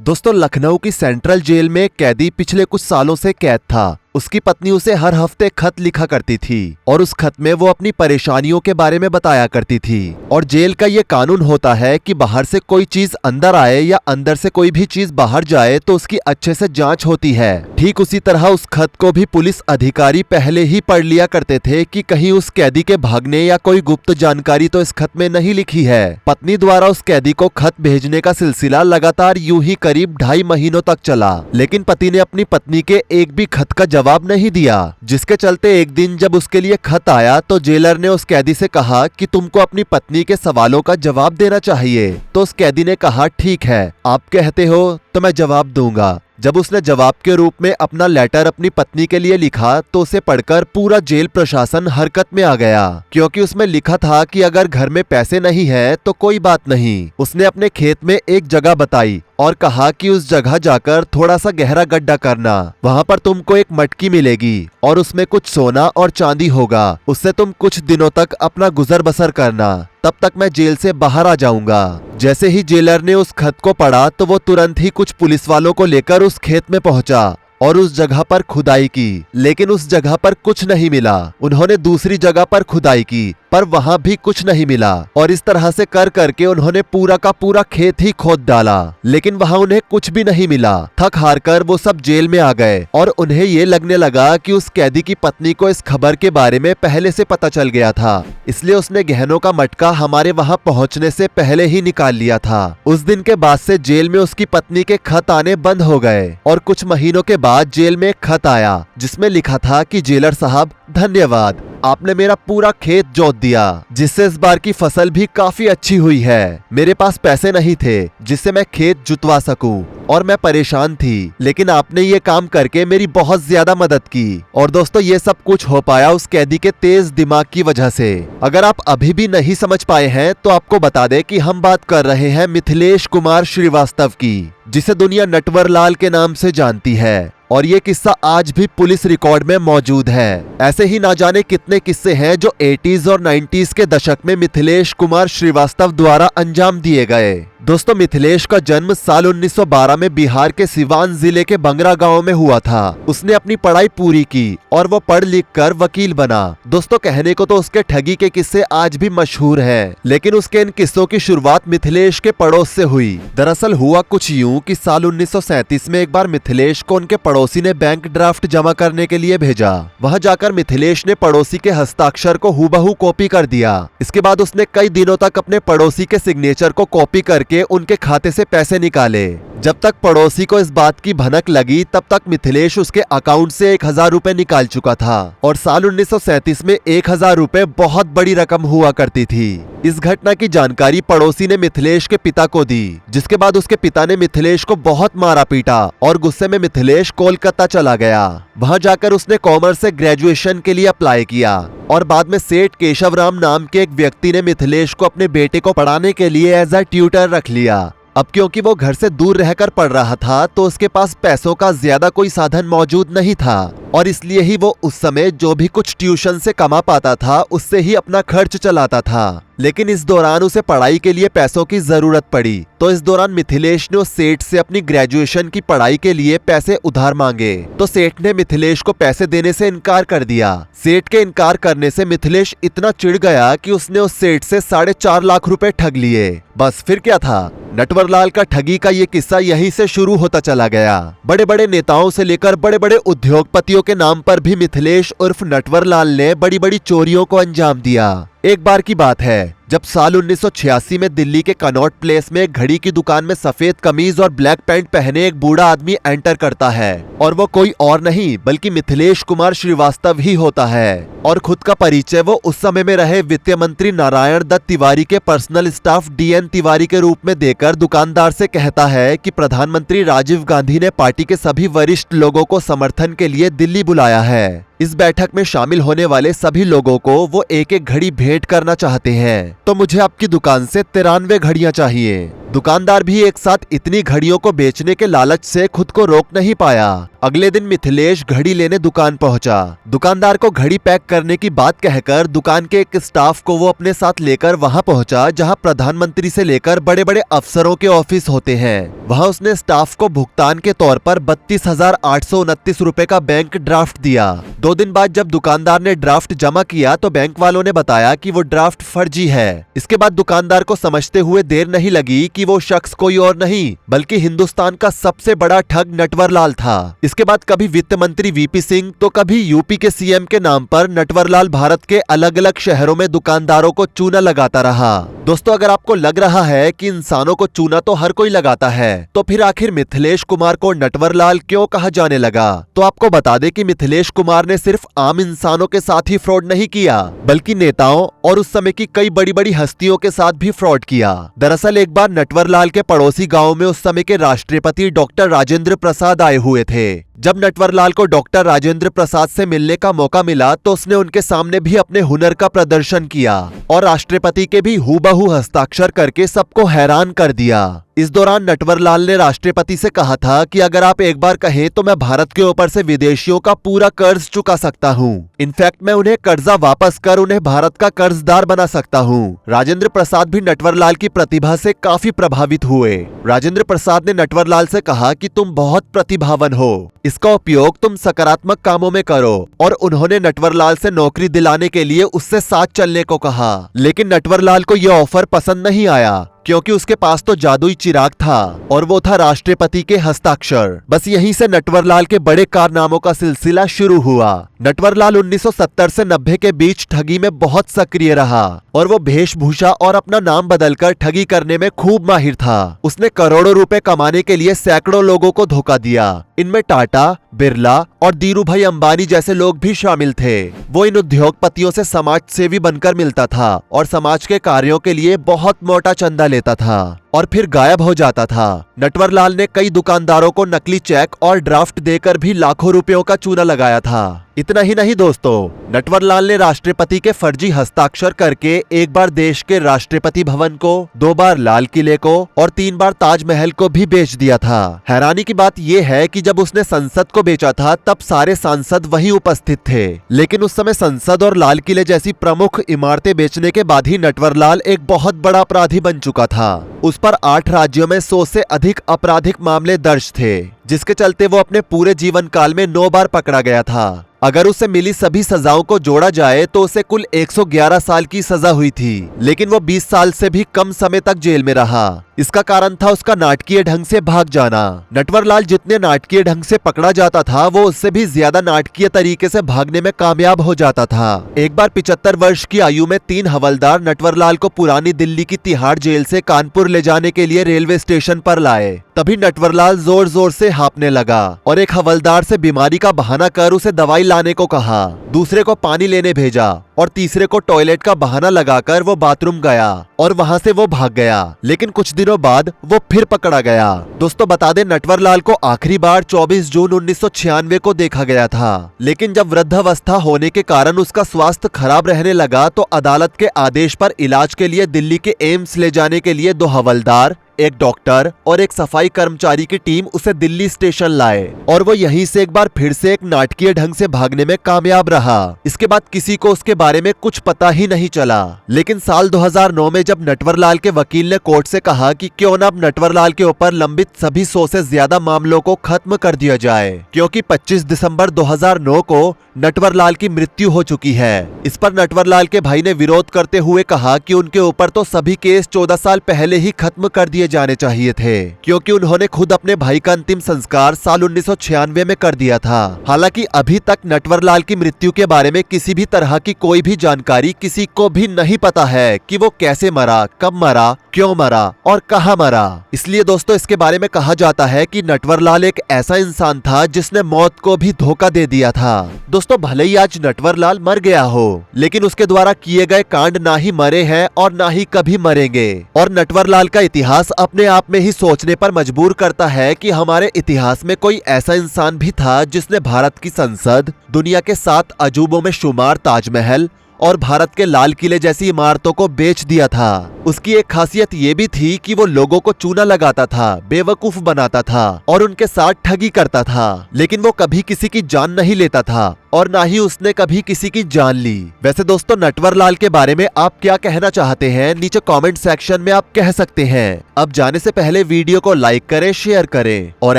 दोस्तों, लखनऊ की central jail में कैदी पिछले कुछ सालों से कैद था। उसकी पत्नी उसे हर हफ्ते खत लिखा करती थी और उस खत में वो अपनी परेशानियों के बारे में बताया करती थी। और जेल का ये कानून होता है कि बाहर से कोई चीज अंदर आए या अंदर से कोई भी चीज बाहर जाए तो उसकी अच्छे से जांच होती है। ठीक उसी तरह उस खत को भी पुलिस अधिकारी पहले ही पढ़ लिया करते थे कि कहीं उस कैदी के भागने या कोई गुप्त जानकारी तो इस खत में नहीं लिखी है। पत्नी द्वारा उस कैदी को खत भेजने का सिलसिला लगातार यूं ही करीब 2.5 महीनों तक चला, लेकिन पति ने अपनी पत्नी के एक भी खत का जवाब नहीं दिया। जिसके चलते एक दिन जब उसके लिए खत आया तो जेलर ने उस कैदी से कहा कि तुमको अपनी पत्नी के सवालों का जवाब देना चाहिए। तो उस कैदी ने कहा, ठीक है, आप कहते हो तो मैं जवाब दूंगा। जब उसने जवाब के रूप में अपना लेटर अपनी पत्नी के लिए लिखा तो उसे पढ़कर पूरा जेल प्रशासन हरकत में आ गया, क्योंकि उसमें लिखा था कि अगर घर में पैसे नहीं है तो कोई बात नहीं। उसने अपने खेत में एक जगह बताई और कहा कि उस जगह जाकर थोड़ा सा गहरा गड्ढा करना, वहां पर तुमको एक मटकी मिलेगी और उसमें कुछ सोना और चांदी होगा। उससे तुम कुछ दिनों तक अपना गुजर बसर करना, तब तक मैं जेल से बाहर आ जाऊंगा। जैसे ही जेलर ने उस खत को पढ़ा तो वो तुरंत ही कुछ पुलिस वालों को लेकर उस खेत में पहुंचा और उस जगह पर खुदाई की, लेकिन उस जगह पर कुछ नहीं मिला। उन्होंने दूसरी जगह पर खुदाई की पर वहां भी कुछ नहीं मिला और इस तरह से कर करके उन्होंने पूरा का पूरा खेत ही खोद डाला, लेकिन वहां उन्हें कुछ भी नहीं मिला। थक हार कर वो सब जेल में आ गए और उन्हें ये लगने लगा कि उस कैदी की पत्नी को इस खबर के बारे में पहले से पता चल गया था, इसलिए उसने गहनों का मटका हमारे वहां पहुंचने से पहले ही निकाल लिया था। उस दिन के बाद से जेल में उसकी पत्नी के खत आने बंद हो गए और कुछ महीनों के बाद जेल में एक खत आया जिसमें लिखा था कि जेलर साहब, धन्यवाद, आपने मेरा पूरा खेत जोत दिया, जिससे इस बार की फसल भी काफी अच्छी हुई है। मेरे पास पैसे नहीं थे जिससे मैं खेत जुतवा सकूं और मैं परेशान थी, लेकिन आपने ये काम करके मेरी बहुत ज्यादा मदद की। और दोस्तों, ये सब कुछ हो पाया उस कैदी के तेज दिमाग की वजह से। अगर आप अभी भी नहीं समझ पाए हैं तो आपको बता दें कि हम बात कर रहे हैं मिथिलेश कुमार श्रीवास्तव की, जिसे दुनिया नटवरलाल के नाम से जानती है। और ये किस्सा आज भी पुलिस रिकॉर्ड में मौजूद है। ऐसे ही ना जाने कितने किस्से हैं जो 80s और 90s के दशक में मिथिलेश कुमार श्रीवास्तव द्वारा अंजाम दिए गए। दोस्तों, मिथिलेश का जन्म साल 1912 में बिहार के सिवान जिले के बंगरा गांव में हुआ था। उसने अपनी पढ़ाई पूरी की और वो पढ़ लिख कर वकील बना। दोस्तों, कहने को तो उसके ठगी के किस्से आज भी मशहूर हैं, लेकिन उसके इन किस्सों की शुरुआत मिथिलेश के पड़ोस से हुई। दरअसल हुआ कुछ यूं कि साल 1937 में एक बार मिथिलेश को उनके पड़ोसी ने बैंक ड्राफ्ट जमा करने के लिए भेजा। वहां जाकर मिथिलेश ने पड़ोसी के हस्ताक्षर को हूबहू कॉपी कर दिया। इसके बाद उसने कई दिनों तक अपने पड़ोसी के सिग्नेचर को कॉपी करके उनके खाते से पैसे निकाले। जब तक पड़ोसी को इस बात की भनक लगी तब तक मिथिलेश उसके अकाउंट से 1000 रुपए निकाल चुका था और साल 1937 में 1000 रुपए बहुत बड़ी रकम हुआ करती थी। इस घटना की जानकारी पड़ोसी ने मिथिलेश के पिता को दी, जिसके बाद उसके पिता ने मिथिलेश को बहुत मारा पीटा और गुस्से में मिथिलेश कोलकाता चला गया। वहां जाकर उसने कॉमर्स से ग्रेजुएशन के लिए अप्लाई किया और बाद में सेठ केशवराम नाम के एक व्यक्ति ने मिथिलेश को अपने बेटे को पढ़ाने के लिए एज अ ट्यूटर रख लिया। अब क्योंकि वो घर से दूर रहकर पढ़ रहा था तो उसके पास पैसों का ज्यादा कोई साधन मौजूद नहीं था और इसलिए ही वो उस समय जो भी कुछ ट्यूशन से कमा पाता था उससे ही अपना खर्च चलाता था। लेकिन इस दौरान उसे पढ़ाई के लिए पैसों की जरूरत पड़ी, तो इस दौरान मिथिलेश ने उस सेठ से अपनी ग्रेजुएशन की पढ़ाई के लिए पैसे उधार मांगे। तो सेठ ने मिथिलेश को पैसे देने से इनकार कर दिया। सेठ के इनकार करने से मिथिलेश इतना चिढ़ गया कि उसने उस सेठ से 4.5 लाख रुपए ठग लिए। बस फिर क्या था, नटवरलाल का ठगी का ये किस्सा यहीं से शुरू होता चला गया। बड़े बड़े नेताओं से लेकर बड़े बड़े उद्योगपतियों के नाम पर भी मिथिलेश उर्फ नटवरलाल ने बड़ी बड़ी चोरियों को अंजाम दिया। एक बार की बात है जब साल 1986 में दिल्ली के कनॉट प्लेस में एक घड़ी की दुकान में सफेद कमीज और ब्लैक पैंट पहने एक बूढ़ा आदमी एंटर करता है और वो कोई और नहीं बल्कि मिथिलेश कुमार श्रीवास्तव ही होता है। और खुद का परिचय वो उस समय में रहे वित्त मंत्री नारायण दत्त तिवारी के पर्सनल स्टाफ DN तिवारी के रूप में देकर दुकानदार से कहता है कि प्रधानमंत्री राजीव गांधी ने पार्टी के सभी वरिष्ठ लोगों को समर्थन के लिए दिल्ली बुलाया है। इस बैठक में शामिल होने वाले सभी लोगों को वो एक एक घड़ी भेंट करना चाहते हैं, तो मुझे आपकी दुकान से 93 घड़ियां चाहिए। दुकानदार भी एक साथ इतनी घड़ियों को बेचने के लालच से खुद को रोक नहीं पाया। अगले दिन मिथिलेश घड़ी लेने दुकान पहुंचा। दुकानदार को घड़ी पैक करने की बात कहकर दुकान के एक स्टाफ को वो अपने साथ लेकर वहां पहुंचा जहां प्रधानमंत्री से लेकर बड़े बड़े अफसरों के ऑफिस होते हैं। वहां उसने स्टाफ को भुगतान के तौर पर 32,829 रुपए का बैंक ड्राफ्ट दिया। 2 दिन बाद जब दुकानदार ने ड्राफ्ट जमा किया तो बैंक वालों ने बताया कि वो ड्राफ्ट फर्जी है। इसके बाद दुकानदार को समझते हुए देर नहीं लगी कि वो शख्स कोई और नहीं बल्कि हिंदुस्तान का सबसे बड़ा ठग नटवरलाल था। इसके बाद कभी वित्त मंत्री वीपी सिंह तो कभी यूपी के सीएम के नाम पर नटवरलाल भारत के अलग अलग शहरों में दुकानदारों को चूना लगाता रहा। दोस्तों, अगर आपको लग रहा है कि इंसानों को चूना तो हर कोई लगाता है, तो फिर आखिर मिथिलेश कुमार को नटवरलाल क्यों कहा जाने लगा? तो आपको बता दें कि मिथिलेश कुमार ने सिर्फ आम इंसानों के साथ ही फ्रॉड नहीं किया बल्कि नेताओं और उस समय की कई बड़ी बड़ी हस्तियों के साथ भी फ्रॉड किया। दरअसल एक बार नटवरलाल के पड़ोसी गांव में उस समय के राष्ट्रपति डॉक्टर राजेंद्र प्रसाद आए हुए थे। जब नटवरलाल को डॉक्टर राजेंद्र प्रसाद से मिलने का मौका मिला तो उसने उनके सामने भी अपने हुनर का प्रदर्शन किया और राष्ट्रपति के भी हूबहू हस्ताक्षर करके सबको हैरान कर दिया। इस दौरान नटवरलाल ने राष्ट्रपति से कहा था कि अगर आप एक बार कहें तो मैं भारत के ऊपर से विदेशियों का पूरा कर्ज चुका सकता हूं। इनफैक्ट मैं उन्हें कर्जा वापस कर उन्हें भारत का कर्जदार बना सकता हूं। राजेंद्र प्रसाद भी नटवरलाल की प्रतिभा से काफी प्रभावित हुए। राजेंद्र प्रसाद ने नटवरलाल से कहा कि तुम बहुत प्रतिभावान हो, इसका उपयोग तुम सकारात्मक कामों में करो, और उन्होंने नटवरलाल से नौकरी दिलाने के लिए उससे साथ चलने को कहा। लेकिन नटवरलाल को यह ऑफर पसंद नहीं आया क्योंकि उसके पास तो जादुई चिराग था और वो था राष्ट्रपति के हस्ताक्षर। बस यहीं से नटवरलाल के बड़े कारनामों का सिलसिला शुरू हुआ। नटवरलाल 1970 से 90 के बीच ठगी में बहुत सक्रिय रहा और वो वेशभूषा और अपना नाम बदलकर ठगी करने में खूब माहिर था। उसने करोड़ों रुपए कमाने के लिए सैकड़ों लोगों को धोखा दिया। इनमें टाटा, बिरला और धीरूभाई अंबानी जैसे लोग भी शामिल थे। वो इन उद्योगपतियों से समाज सेवी बनकर मिलता था और समाज के कार्यों के लिए बहुत मोटा चंदा लेता था और फिर गायब हो जाता था। नटवरलाल ने कई दुकानदारों को नकली चेक और ड्राफ्ट देकर भी लाखों रुपयों का चूना लगाया था। इतना ही नहीं दोस्तों, नटवरलाल ने राष्ट्रपति के फर्जी हस्ताक्षर करके एक बार देश के राष्ट्रपति भवन को, 2 बार लाल किले को और 3 बार ताजमहल को भी बेच दिया था। हैरानी की बात यह है कि जब उसने संसद को बेचा था तब सारे सांसद वहीं उपस्थित थे, लेकिन उस समय संसद और लाल किले जैसी प्रमुख इमारतें बेचने के बाद ही नटवरलाल एक बहुत बड़ा अपराधी बन चुका था। उस पर 8 राज्यों में 100 से अधिक आपराधिक मामले दर्ज थे, जिसके चलते वो अपने पूरे जीवन काल में 9 बार पकड़ा गया था। अगर उसे मिली सभी सजाओं को जोड़ा जाए तो उसे कुल 111 साल की सजा हुई थी, लेकिन वो 20 साल से भी कम समय तक जेल में रहा। इसका कारण था उसका नाटकीय ढंग से भाग जाना। नटवरलाल जितने नाटकीय ढंग से पकड़ा जाता था वो उससे भी ज्यादा नाटकीय तरीके से भागने में कामयाब हो जाता था। एक बार 75 वर्ष की आयु में 3 हवलदार नटवरलाल को पुरानी दिल्ली की तिहाड़ जेल से कानपुर ले जाने के लिए रेलवे स्टेशन पर लाए। तभी नटवरलाल जोर जोर से हाँफने लगा और एक हवलदार से बीमारी का बहाना कर उसे दवाई लाने को कहा, दूसरे को पानी लेने भेजा और तीसरे को टॉयलेट का बहाना लगाकर वो बाथरूम गया और वहां से वो भाग गया। लेकिन कुछ दिनों बाद वो फिर पकड़ा गया। दोस्तों बता दें, नटवरलाल को आखिरी बार 24 जून 1996 को देखा गया था, लेकिन जब वृद्धावस्था होने के कारण उसका स्वास्थ्य खराब रहने लगा तो अदालत के आदेश पर इलाज के लिए दिल्ली के एम्स ले जाने के लिए 2 हवलदार, एक डॉक्टर और एक सफाई कर्मचारी की टीम उसे दिल्ली स्टेशन लाए और वो यहीं से एक बार फिर से एक नाटकीय ढंग से भागने में कामयाब रहा। इसके बाद किसी को उसके बारे में कुछ पता ही नहीं चला। लेकिन साल 2009 में जब नटवरलाल के वकील ने कोर्ट से कहा कि क्यों न अब नटवरलाल के ऊपर लंबित सभी 100 से ज्यादा मामलों को खत्म कर दिया जाए, क्योंकि 25 दिसंबर 2009 को नटवरलाल की मृत्यु हो चुकी है। इस पर नटवरलाल के भाई ने विरोध करते हुए कहा कि उनके ऊपर तो सभी केस 14 साल पहले ही खत्म कर दिए जाने चाहिए थे, क्योंकि उन्होंने खुद अपने भाई का अंतिम संस्कार साल 1996 में कर दिया था। हालांकि अभी तक नटवरलाल की मृत्यु के बारे में किसी भी तरह की कोई भी जानकारी किसी को भी नहीं पता है कि वो कैसे मरा, कब मरा, क्यों मरा और कहां मरा। इसलिए दोस्तों इसके बारे में कहा जाता है कि नटवरलाल एक ऐसा इंसान था जिसने मौत को भी धोखा दे दिया था। दोस्तों भले ही आज नटवरलाल मर गया हो, लेकिन उसके द्वारा किए गए कांड ना ही मरे हैं और ना ही कभी मरेंगे। और नटवरलाल का इतिहास अपने आप में ही सोचने पर मजबूर करता है कि हमारे इतिहास में कोई ऐसा इंसान भी था जिसने भारत की संसद, दुनिया के 7 अजूबों में शुमार ताजमहल और भारत के लाल किले जैसी इमारतों को बेच दिया था। उसकी एक खासियत ये भी थी कि वो लोगों को चूना लगाता था, बेवकूफ बनाता था और उनके साथ ठगी करता था, लेकिन वो कभी किसी की जान नहीं लेता था और ना ही उसने कभी किसी की जान ली। वैसे दोस्तों, नटवरलाल के बारे में आप क्या कहना चाहते हैं नीचे कमेंट सेक्शन में आप कह सकते हैं। अब जाने से पहले वीडियो को लाइक करें, शेयर करें और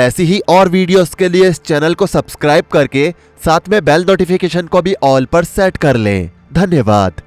ऐसी ही और वीडियोस के लिए इस चैनल को सब्सक्राइब करके साथ में बेल नोटिफिकेशन को भी ऑल पर सेट कर लें। धन्यवाद।